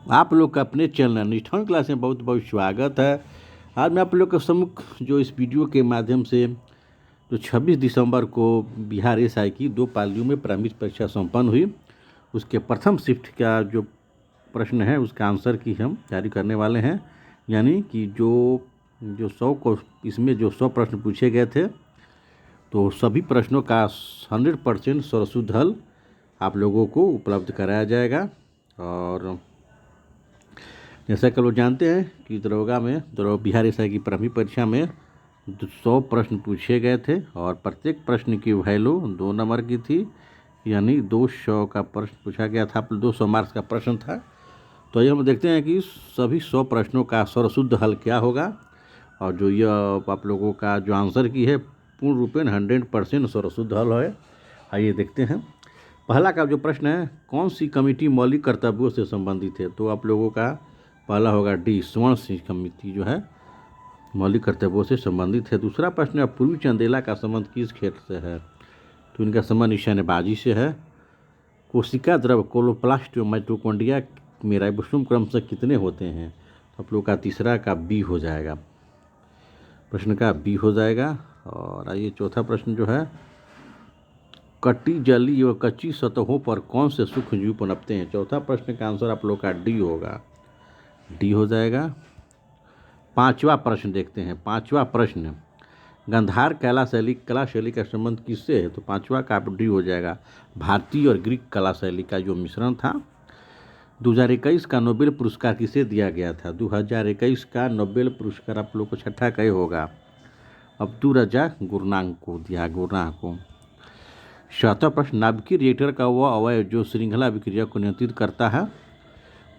आप लोग का अपने चैनल निष्ठावन क्लास में बहुत बहुत स्वागत है। आज मैं आप लोग के सम्मुख जो इस वीडियो के माध्यम से जो 26 दिसंबर को बिहार एसआई की 2 पालियों में प्रारंभिक परीक्षा संपन्न हुई, उसके प्रथम शिफ्ट का जो प्रश्न है उसका आंसर की हम जारी करने वाले हैं। यानी कि जो जो 100 को इसमें जो 100 प्रश्न पूछे गए थे, तो सभी प्रश्नों का 100% स्वरशुद्ध हल आप लोगों को उपलब्ध कराया जाएगा। और जैसा कि लोग जानते हैं कि बिहार एसआई की प्रारंभिक परीक्षा में 100 प्रश्न पूछे गए थे और प्रत्येक प्रश्न की वैल्यू 2 नंबर की थी, यानी 200 का प्रश्न पूछा गया था, 200 मार्क्स का प्रश्न था। तो ये हम देखते हैं कि सभी 100 प्रश्नों का स्वरशुद्ध हल क्या होगा और जो यह आप लोगों का जो आंसर की है पूर्ण रूपेण 100% स्वरशुद्ध हल है। आइए देखते हैं। पहला का जो प्रश्न है, कौन सी कमेटी मौलिक कर्तव्यों से संबंधित है? तो आप लोगों का पहला होगा डी, स्वर्ण सिंह कमेटी जो है मौलिक कर्तव्यों से संबंधित है। दूसरा प्रश्न है, पूर्वी चंदेला का संबंध किस क्षेत्र से है? तो इनका संबंध निशानेबाजी से है। कोशिका द्रव कोलोप्लास्ट और माइटोकॉन्ड्रिया में राइबोसोम क्रमशः कितने होते हैं? तो आप लोग का तीसरा का बी हो जाएगा, प्रश्न का बी हो जाएगा। और आइए चौथा प्रश्न जो है, कटी जली व कच्ची सतहों पर कौन से सूक्ष्म जीव पनपते हैं? चौथा प्रश्न का आंसर आप लोग का डी होगा, डी हो जाएगा। पांचवा प्रश्न देखते हैं। पांचवा प्रश्न, गंधार कला शैली का संबंध किससे है? तो पांचवा का डी हो जाएगा, भारतीय और ग्रीक कला शैली का जो मिश्रण था। 2021 का नोबेल पुरस्कार किसे दिया गया था? 2021 का नोबेल पुरस्कार आप लोग को छठा कई होगा, अब्दुल रज़ाक गुरनाम को दिया, गुरनाम को। सातवां प्रश्न, नाभिकीय रिएक्टर का वह अवयव जो श्रृंखला विक्रिया को नियंत्रित करता है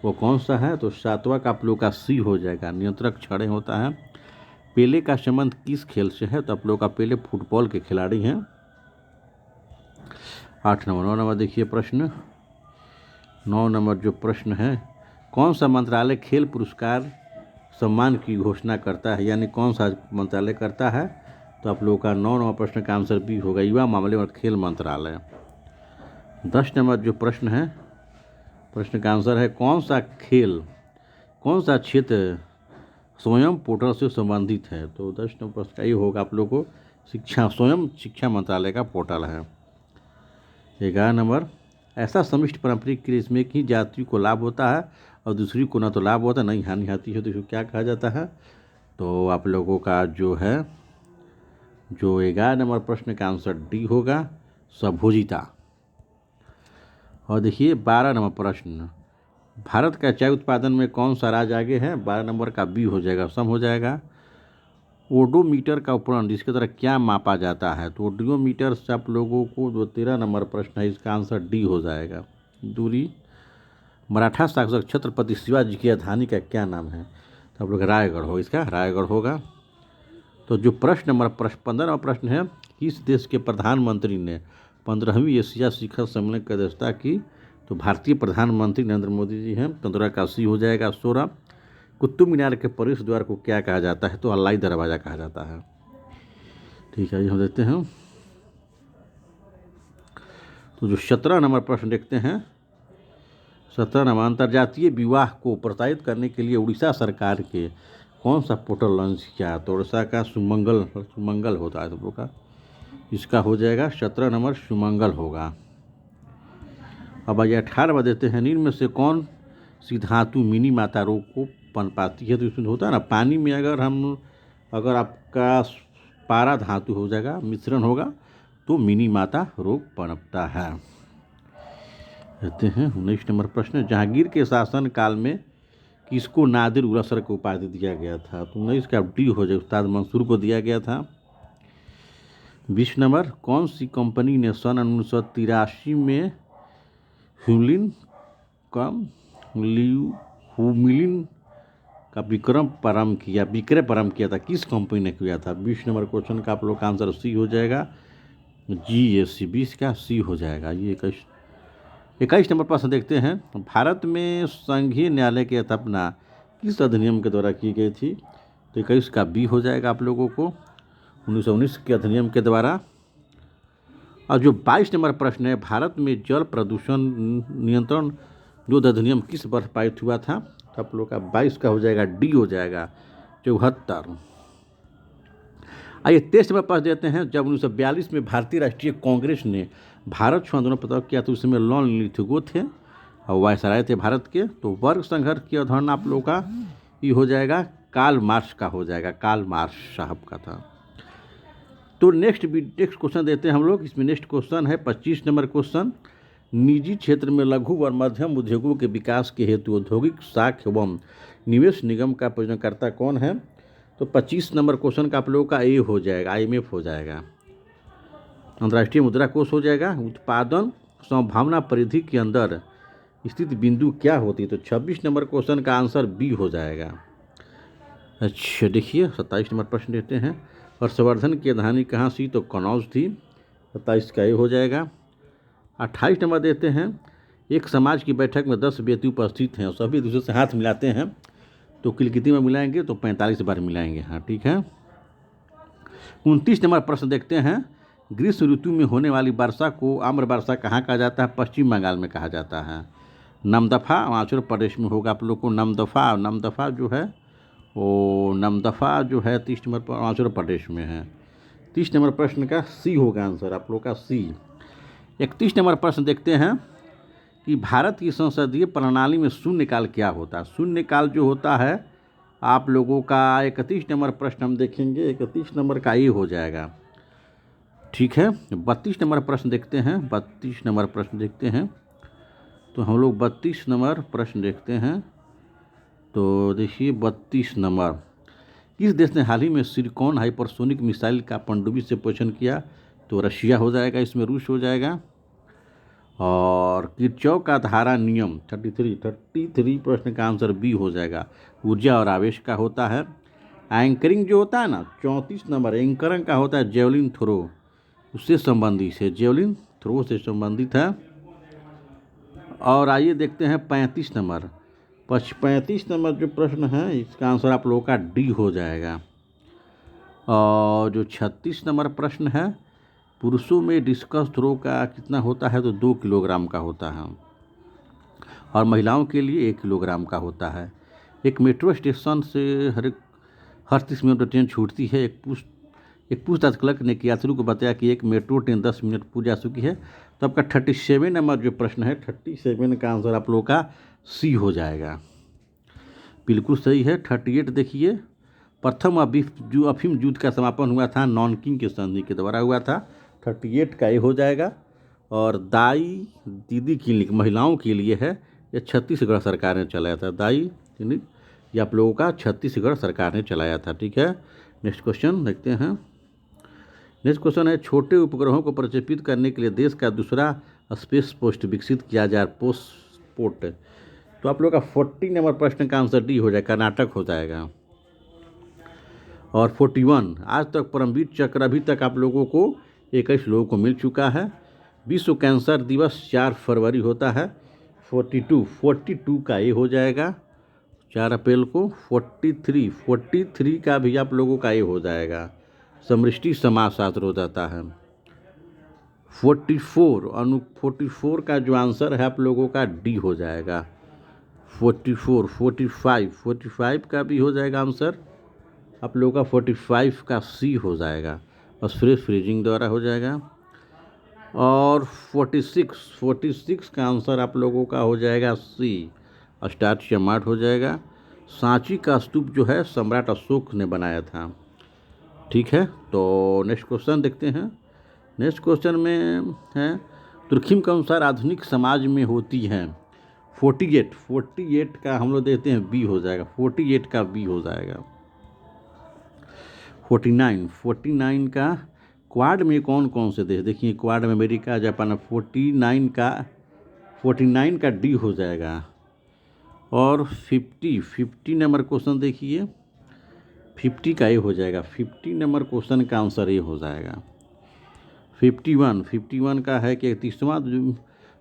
वो कौन सा है? तो सातवां का आप लोग का सी हो जाएगा, नियंत्रक छड़े होता है। पेले का संबंध किस खेल से है? तो आप लोग का पेले फुटबॉल के खिलाड़ी हैं। 8 नंबर 9 नंबर देखिए प्रश्न, 9 नंबर जो प्रश्न है, कौन सा मंत्रालय खेल पुरस्कार सम्मान की घोषणा करता है? यानी कौन सा मंत्रालय करता है? तो आप लोगों का 9 नंबर प्रश्न का आंसर बी होगा, युवा मामले और खेल मंत्रालय। 10 नंबर जो प्रश्न है, प्रश्न का आंसर है, कौन सा क्षेत्र स्वयं पोर्टल से संबंधित है? तो 10 नंबर प्रश्न का ये होगा आप लोग को स्वयं शिक्षा मंत्रालय का पोर्टल है। 11 नंबर, ऐसा समष्टि पारंपरिक क्रिया इसमें कि जाति को लाभ होता है और दूसरी को ना तो लाभ होता है नहीं हानि आती है, तो इसको क्या कहा जाता है? तो आप लोगों का जो है जो 11 नंबर प्रश्न का आंसर डी होगा, स्वभोजिता। और देखिए 12 नंबर प्रश्न, भारत का चाय उत्पादन में कौन सा राज्य आगे है? 12 नंबर का बी हो जाएगा, सम हो जाएगा। ओडोमीटर का उपकरण जिसके द्वारा क्या मापा जाता है? तो ओडोमीटर से आप लोगों को जो 13 नंबर प्रश्न है इसका आंसर डी हो जाएगा, दूरी। मराठा शासक छत्रपति शिवाजी की राजधानी का क्या नाम है? तो आप लोग रायगढ़ हो, इसका रायगढ़ होगा। तो जो प्रश्न नंबर 15 नंबर प्रश्न है, किस देश के प्रधानमंत्री ने 15वीं एशिया शिखर सम्मेलन की अध्यक्षता की? तो भारतीय प्रधानमंत्री नरेंद्र मोदी जी हैं। 15 का सी हो जाएगा, 16। कुतुब मीनार के प्रवेश द्वार को क्या कहा जाता है? तो अल्लाई दरवाज़ा कहा जाता है। ठीक है, ये हम देखते हैं। तो जो 17 नंबर प्रश्न देखते हैं, 17 नंबर, अंतर्जातीय विवाह को प्रोत्साहित करने के लिए उड़ीसा सरकार के कौन सा पोर्टल लॉन्च किया? तो उड़ीसा का सुमंगल होता है सब लोग का, इसका हो जाएगा 17 नंबर सुमंगल होगा। अब आइए 18 देते हैं, निम्न में से कौन सी धातु मिनी माता रोग को पनपाती है? तो इसमें होता है ना, पानी में अगर आपका पारा धातु हो जाएगा, मिश्रण होगा, तो मिनी माता रोग पनपता है। कहते हैं 19 नंबर प्रश्न, जहांगीर के शासन काल में किसको नादिर उल असर को उपाधि दिया गया था? तो 19 का डी हो जाए, उस्ताद मंसूर को दिया गया था। 20 नंबर, कौन सी कंपनी ने सन 1983 में ह्यूलिन का विक्रय प्रारंभ किया था? किस कंपनी ने किया था? 20 नंबर क्वेश्चन का आप लोग का आंसर सी हो जाएगा, GSC, 20 का सी हो जाएगा। ये 21 नंबर प्रश्न देखते हैं, भारत में संघीय न्यायालय की स्थापना किस अधिनियम के द्वारा की गई थी? तो 21 का बी हो जाएगा आप लोगों को, 1919 के अधिनियम के द्वारा। और जो 22 नंबर प्रश्न है, भारत में जल प्रदूषण नियंत्रण जो अधिनियम किस वर्ष पारित हुआ था? तो आप लोग का 22 का हो जाएगा, डी हो जाएगा 74। आइए 23 नंबर प्रश्न देते हैं। जब 1942 में भारतीय राष्ट्रीय कांग्रेस ने भारत छोड़ो आंदोलन प्रस्ताव किया तो उसमें लॉर्ड लिथगो थे और वायसराय थे भारत के। तो वर्ग संघर्ष की अवधारणा आप लोगों का ये हो जाएगा कार्ल मार्क्स का हो जाएगा, कार्ल मार्क्स साहब का था। तो नेक्स्ट क्वेश्चन देते हैं हम लोग। इसमें नेक्स्ट क्वेश्चन है 25 नंबर क्वेश्चन। निजी क्षेत्र में लघु और मध्यम उद्योगों के विकास के हेतु औद्योगिक साख एवं निवेश निगम का प्रयोजनकर्ता कौन है? तो 25 नंबर क्वेश्चन का आप लोगों का ए हो जाएगा, IMF हो जाएगा, अंतर्राष्ट्रीय मुद्रा कोष हो जाएगा। उत्पादन संभावना परिधि के अंदर स्थित बिंदु क्या होती है? तो 26 नंबर क्वेश्चन का आंसर बी हो जाएगा। अच्छा देखिए 27 नंबर प्रश्न देते हैं। हर्षवर्धन की राजधानी कहाँ थी? तो कनौज थी, 27 का ए हो जाएगा। 28 नंबर देते हैं। एक समाज की बैठक में 10 व्यक्ति उपस्थित हैं और सभी दूसरे से हाथ मिलाते हैं तो कुल कितनी बार मिलाएंगे? तो 45 बार मिलाएंगे। हाँ ठीक है। 29 नंबर प्रश्न देखते हैं। ग्रीष्म ऋतु में होने वाली वर्षा को आम्र वर्षा कहाँ कहा जाता है? पश्चिम बंगाल में कहा जाता है। नमदफा अरुणाचल प्रदेश में होगा आप लोग को। नमदफा जो है वो नमदफा जो है 30 नंबर पर अरुणाचल प्रदेश में है। 30 नंबर प्रश्न का सी होगा आंसर आप लोग का सी। 31 नंबर प्रश्न देखते हैं कि भारत की संसदीय प्रणाली में शून्यकाल क्या होता है? शून्यकाल जो होता है आप लोगों का 31 नंबर प्रश्न हम देखेंगे। 31 नंबर का ये हो जाएगा। ठीक है। 32 नंबर प्रश्न देखते हैं। 32 नंबर प्रश्न देखते हैं। तो हम लोग 32 नंबर प्रश्न देखते हैं। तो देखिए 32 नंबर, किस देश ने हाल ही में सिलिकॉन हाइपरसोनिक मिसाइल का पनडुब्बी से परीक्षण किया? तो रशिया हो जाएगा, इसमें रूस हो जाएगा। और किरचॉफ का धारा नियम 33 प्रश्न का आंसर बी हो जाएगा, ऊर्जा और आवेश का होता है। एंकरिंग जो होता है ना 34 नंबर एंकरिंग का होता है जेवलिन थ्रो, उससे संबंधित है, जेवलिन थ्रो से संबंधित है। और आइए देखते हैं 35 नंबर। 35 नंबर जो प्रश्न है इसका आंसर आप लोगों का डी हो जाएगा। और जो 36 नंबर प्रश्न है, पुरुषों में डिस्कस थ्रो का कितना होता है? तो 2 किलोग्राम का होता है और महिलाओं के लिए 1 किलोग्राम का होता है। एक मेट्रो स्टेशन से हर 30 मिनट ट्रेन छूटती है। एक पूछताछ क्लर्क ने यात्रियों को बताया कि एक मेट्रो ट्रेन 10 मिनट पूर्व जा चुकी है। तो आपका 37 नंबर जो प्रश्न है 37 का आंसर आप लोगों का सी हो जाएगा। बिल्कुल सही है। 38 देखिए, प्रथम अफीम युद्ध का समापन हुआ था नॉनकिंग की संधि के द्वारा हुआ था। 38 का ये हो जाएगा। और दाई दीदी क्लिनिक महिलाओं के लिए है, ये छत्तीसगढ़ सरकार ने चलाया था। दाई क्लिनिक ये आप लोगों का छत्तीसगढ़ सरकार ने चलाया था। ठीक है। नेक्स्ट क्वेश्चन देखते हैं। नेक्स्ट क्वेश्चन है, छोटे उपग्रहों को प्रक्षेपित करने के लिए देश का दूसरा स्पेस पोस्ट विकसित किया जा पोस्ट। तो आप लोग का 40 नंबर प्रश्न का आंसर डी हो जाएगा, कर्नाटक हो जाएगा। और 41, आज तक परमवीर चक्र अभी तक आप लोगों को 21 लोगों को मिल चुका है। विश्व कैंसर दिवस 4 फरवरी होता है। 42 का ये हो जाएगा 4 अप्रैल को। 43 का भी आप लोगों का ये हो जाएगा, समष्टि समाजशास्त्र हो जाता है। 44 का जो आंसर है आप लोगों का डी हो जाएगा। 45 का भी हो जाएगा आंसर आप लोगों का 45 का सी हो जाएगा, बस फ्रीजिंग द्वारा हो जाएगा। और 46 का आंसर आप लोगों का हो जाएगा सी, स्टार्ट चमाट हो जाएगा। सांची का स्तूप जो है सम्राट अशोक ने बनाया था। ठीक है। तो नेक्स्ट क्वेश्चन देखते हैं। नेक्स्ट क्वेश्चन में है, तुर्खिम के अनुसार आधुनिक समाज में होती हैं 48 का हम लोग देखते हैं बी हो जाएगा। 48 का बी हो जाएगा। 49 का क्वाड में कौन कौन से देश? देखिए क्वाड में अमेरिका, जापान। 49 का डी हो जाएगा। और 50 नंबर क्वेश्चन देखिए, 50 का ए हो जाएगा। 50 नंबर क्वेश्चन का आंसर ए हो जाएगा। 51 का है कि 31वां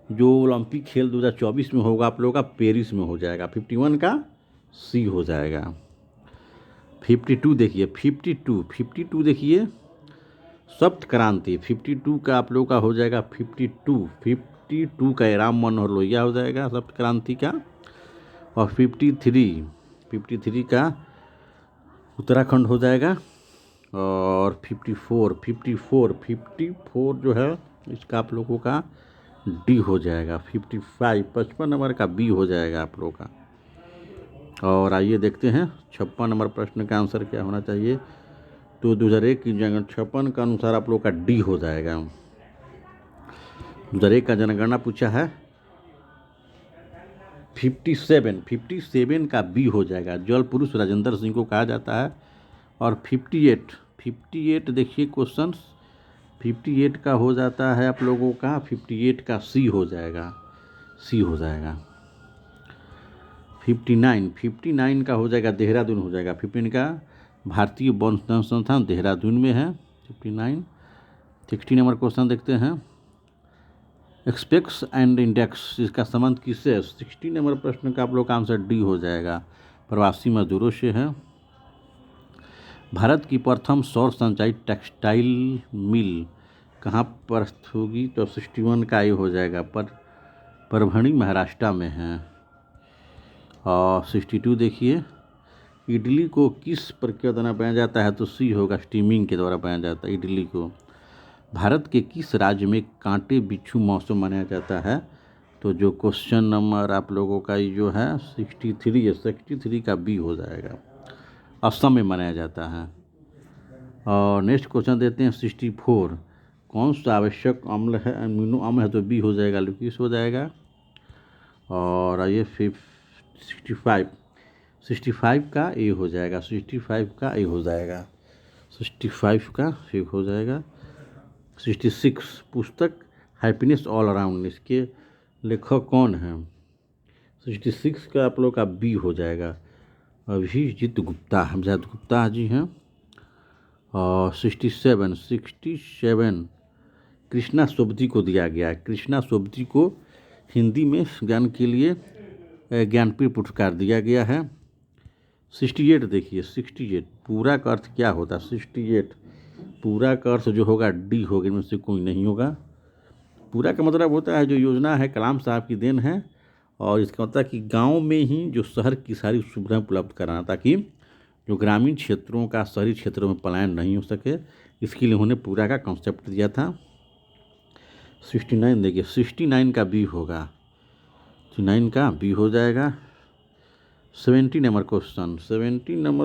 जो ओलंपिक खेल 2024 में होगा आप लोगों का पेरिस में हो जाएगा। 51 का सी हो जाएगा। 52 देखिए, 52 देखिए, सप्त क्रांति 52 का आप लोगों का हो जाएगा। 52 52 का राम मनोहर लोहिया हो जाएगा सप्त क्रांति का, और 53 का उत्तराखंड हो जाएगा, और 54 जो है इसका आप लोगों का डी हो जाएगा। 55 नंबर का बी हो जाएगा आप लोगों का। और आइए देखते हैं 56 नंबर प्रश्न का आंसर क्या होना चाहिए। तो 2001 की जनगणना 56 का अनुसार आप लोग का डी हो जाएगा। 2001 का जनगणना पूछा है 57 का बी हो जाएगा। जल पुरुष राजेंद्र सिंह को कहा जाता है। और 58 देखिए क्वेश्चन 58 का हो जाता है आप लोगों का 58 का सी हो जाएगा। 59 का हो जाएगा देहरादून हो जाएगा। 15 का भारतीय वन संस्थान देहरादून में है 59। 60 नंबर क्वेश्चन देखते हैं एक्सपेक्स एंड इंडेक्स इसका संबंध किससे है। 60 नंबर प्रश्न का आप लोग का आंसर डी हो जाएगा, प्रवासी मजदूरों से है। भारत की प्रथम सौर संचालित टेक्सटाइल मिल कहाँ पर होगी, तो 61 का ये हो जाएगा, परभणी महाराष्ट्र में है। और 62 देखिए इडली को किस प्रक्रिया द्वारा बनाया जाता है, तो सी होगा, स्टीमिंग के द्वारा बनाया जाता है इडली को। भारत के किस राज्य में कांटे बिच्छू मौसम मनाया जाता है, तो जो क्वेश्चन नंबर आप लोगों का ये जो है 63 का बी हो जाएगा, असम में मनाया जाता है। और नेक्स्ट क्वेश्चन देते हैं 64 कौन सा आवश्यक अम्ल है, अमीनो अम्ल है, तो बी हो जाएगा, लुकिस हो जाएगा। और आइए 65 का ए हो जाएगा, 65 का ए हो जाएगा, 65 का ए हो जाएगा। 66 पुस्तक हैप्पीनेस ऑल अराउंड इसके लेखक कौन हैं, 66 का आप लोग का बी हो जाएगा, अभिजीत गुप्ता हमजाद गुप्ता जी हैं। और 67 कृष्णा सोबती को दिया गया है। कृष्णा सोबती को हिंदी में ज्ञान के लिए ज्ञानपीठ पुरस्कार दिया गया है। 68 देखिए 68 पूरा का अर्थ क्या होता है, 68 पूरा का अर्थ जो होगा डी होगा, इनमें से कोई नहीं होगा। पूरा का मतलब होता है जो योजना है कलाम साहब की देन है, और इसका मतलब कि गांव में ही जो शहर की सारी सुविधाएं उपलब्ध कराना, ताकि जो ग्रामीण क्षेत्रों का शहरी क्षेत्रों में पलायन नहीं हो सके, इसके लिए उन्होंने पूरा का कॉन्सेप्ट दिया था। 69 देखिए 69 का बी होगा, 69 का बी हो जाएगा। 70 नंबर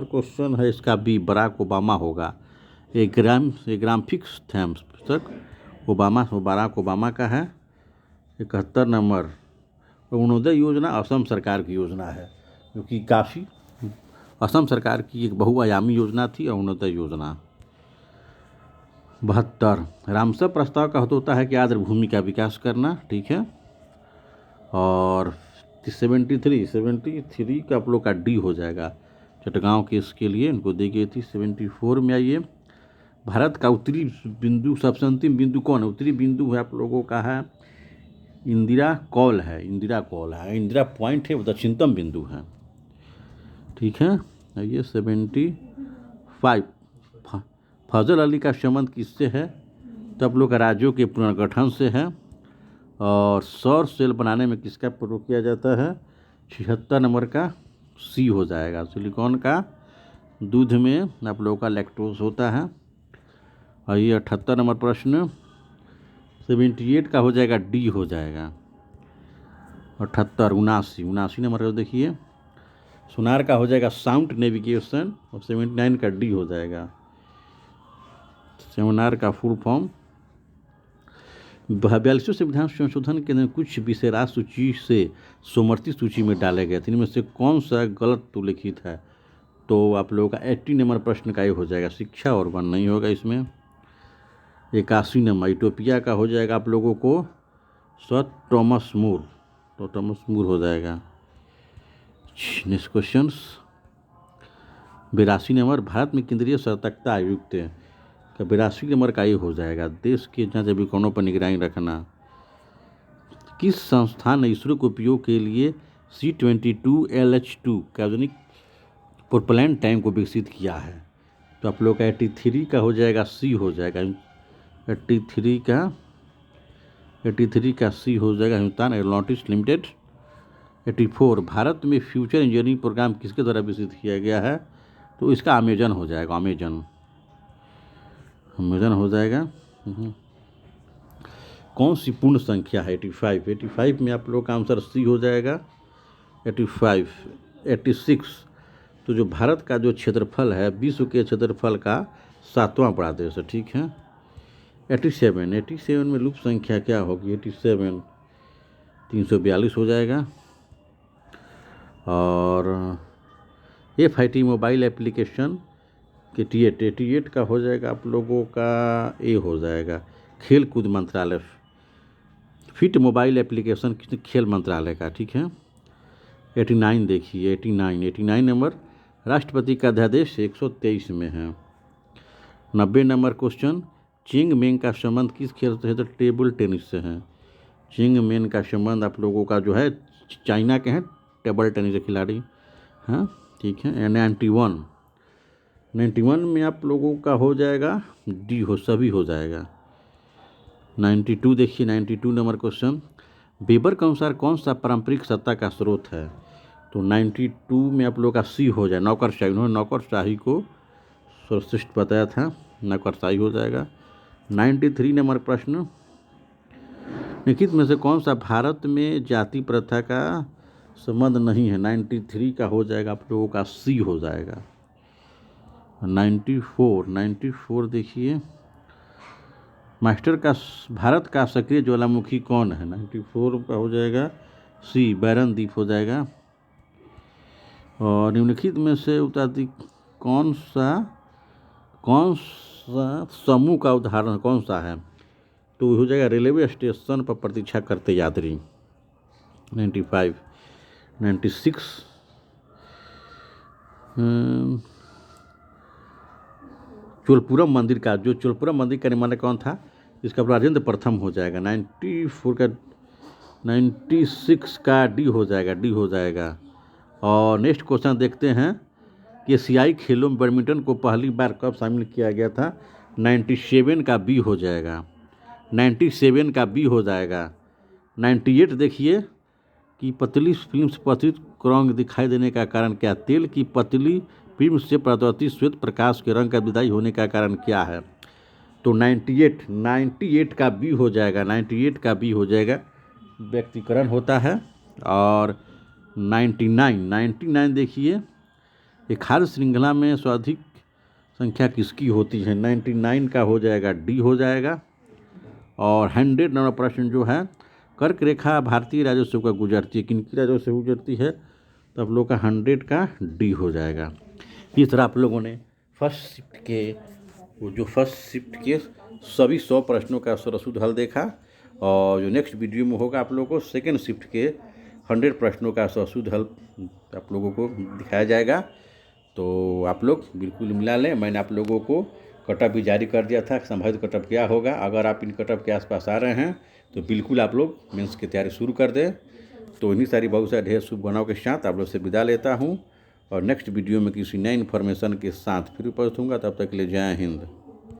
क्वेश्चन है इसका बी, बराक ओबामा होगा। एक ग्राफिक्स थैम्स पुस्तक बराक ओबामा का है। 71 नंबर अरुणोदय योजना असम सरकार की योजना है, जो कि काफ़ी असम सरकार की एक बहुआयामी योजना थी अरुणोदय योजना। 72 रामसर प्रस्ताव का होता है कि आर्द्र भूमि का विकास करना, ठीक है। और 73 का आप लोग का डी हो जाएगा, चटगांव केस के लिए इनको दी गई थी। 74 में आइए भारत का उत्तरी बिंदु सबसे अंतिम बिंदु कौन है, उत्तरी बिंदु है आप लोगों का है इंदिरा कॉल है, इंदिरा पॉइंट है, वो दक्षिणतम बिंदु है, ठीक है। आइए 75 फजल अली का संबंध किससे है, तो आप लोग का राज्यों के पुनर्गठन से है। और सौर सेल बनाने में किसका प्रयोग किया जाता है, 76 नंबर का सी हो जाएगा, सिलिकॉन का दूध में आप लोगों का लैक्टोज होता है। और ये 78 नंबर प्रश्न 78 का हो जाएगा डी हो जाएगा। 79 नंबर का देखिए सोनार का हो जाएगा साउंड नेविगेशन, और 79 का डी हो जाएगा। सोनार का फुल फॉर्म 42 संविधान संशोधन के अंदर कुछ विषय राज्य सूची से सोमर्थी सूची में डाले गए थे, इनमें से कौन सा गलत उल्लिखित है, तो आप लोगों का 80 नंबर प्रश्न का ये हो जाएगा, शिक्षा और वन नहीं होगा इसमें। 81 नंबर इटोपिया का हो जाएगा आप लोगों को सर थॉमस मूर, तो थॉमस मूर हो जाएगा। नेक्स्ट क्वेश्चन 82 नंबर भारत में केंद्रीय सतर्कता आयुक्त का 82 नंबर का ये हो जाएगा, देश के जांच अभिकरणों पर निगरानी रखना। किस संस्थान ने इसरो के उपयोग के लिए C-22 LH2 कार्बनिक प्रोपेलेंट टैंक को विकसित किया है, तो आप लोग का 83 का हो जाएगा सी हो जाएगा, 83 का 83 का सी हो जाएगा हिंदुस्तान एरोनॉटिक्स लिमिटेड। 84 भारत में फ्यूचर इंजीनियरिंग प्रोग्राम किसके द्वारा विकसित किया गया है, तो इसका अमेजन हो जाएगा, अमेजन हो जाएगा। कौन सी पूर्ण संख्या है 85 में आप लोग का आंसर सी हो जाएगा 85। 86 तो जो भारत का जो क्षेत्रफल है विश्व के क्षेत्रफल का 7वां बड़ा देश है, ठीक है। 87 में लुप संख्या क्या होगी 87 342 हो जाएगा। और FIT मोबाइल एप्लीकेशन के 88 का हो जाएगा आप लोगों का ए हो जाएगा खेल कूद मंत्रालय। फिट मोबाइल एप्लीकेशन खेल मंत्रालय का, ठीक है। 89 देखिए 89 नंबर राष्ट्रपति का अध्यादेश 123 में है। 90 नंबर क्वेश्चन चिंग मेंग का संबंध किस खेल से है, तो टेबल टेनिस से है। चिंग मेंग का संबंध आप लोगों का जो है चाइना के हैं टेबल टेनिस के खिलाड़ी, हाँ ठीक है। 91 में आप लोगों का हो जाएगा डी हो सभी हो जाएगा। 92 देखिए 92 नंबर क्वेश्चन वेबर के अनुसार कौन सा पारंपरिक सत्ता का स्रोत है, तो 92 में आप लोगों का सी हो जाए नौकरशाही। उन्होंने नौकरशाही को सर्वश्रेष्ठ बताया था, नौकरशाही हो जाएगा। 93 नंबर प्रश्न निम्नलिखित में से कौन सा भारत में जाति प्रथा का संबंध नहीं है, 93 का हो जाएगा आप लोगों का सी हो जाएगा। 94 देखिए मास्टर का भारत का सक्रिय ज्वालामुखी कौन है, 94 का हो जाएगा सी बैरनदीप हो जाएगा। और निम्नलिखित में से उत्तराधिक कौन सा समूह का उदाहरण कौन सा है, तो हो जाएगा रेलवे स्टेशन पर प्रतीक्षा करते यात्री। 95 96 चोलपुरम मंदिर का निर्माण कौन था, इसका राजेंद्र प्रथम हो जाएगा। 96 का डी हो जाएगा। और नेक्स्ट क्वेश्चन देखते हैं कि एशियाई खेलों में बैडमिंटन को पहली बार कब शामिल किया गया था, 97 का बी हो जाएगा। 97 का बी हो जाएगा। 98 देखिए कि पतली फिल्म से पतित रंग दिखाई देने का कारण क्या, तेल की पतली फिल्म से परावर्तित श्वेत प्रकाश के रंग का विदाई होने का कारण क्या है, तो 98 का बी हो जाएगा। 98 का बी हो जाएगा व्यक्तिकरण होता है। और 99 देखिए एक खाद्य श्रृंखला में सर्वाधिक संख्या किसकी होती है, 99 का हो जाएगा डी हो जाएगा। और 100 नंबर प्रश्न जो है कर्क रेखा भारतीय राज्यों से होकर गुजरती है, किनकी राज्यों से गुजरती है, तो आप लोग का 100 का डी हो जाएगा। इस तरह आप लोगों ने फर्स्ट शिफ्ट के सभी 100 प्रश्नों का सरसूद हल देखा। और जो नेक्स्ट वीडियो में होगा आप लोगों को सेकेंड शिफ्ट के 100 प्रश्नों का सरसूद हल आप लोगों को दिखाया जाएगा। तो आप लोग बिल्कुल मिला लें। मैंने आप लोगों को कटअप भी जारी कर दिया था, संभावित कटअप क्या होगा। अगर आप इन कटअप के आसपास आ रहे हैं तो बिल्कुल आप लोग मेंस की तैयारी शुरू कर दें। तो इन्हीं सारी बहुत सारे ढेर शुभकामनाओं के साथ आप लोग से विदा लेता हूं और नेक्स्ट वीडियो में किसी नए इन्फॉर्मेशन के साथ फिर उपस्थित होऊंगा। तब तक के लिए जय हिंद।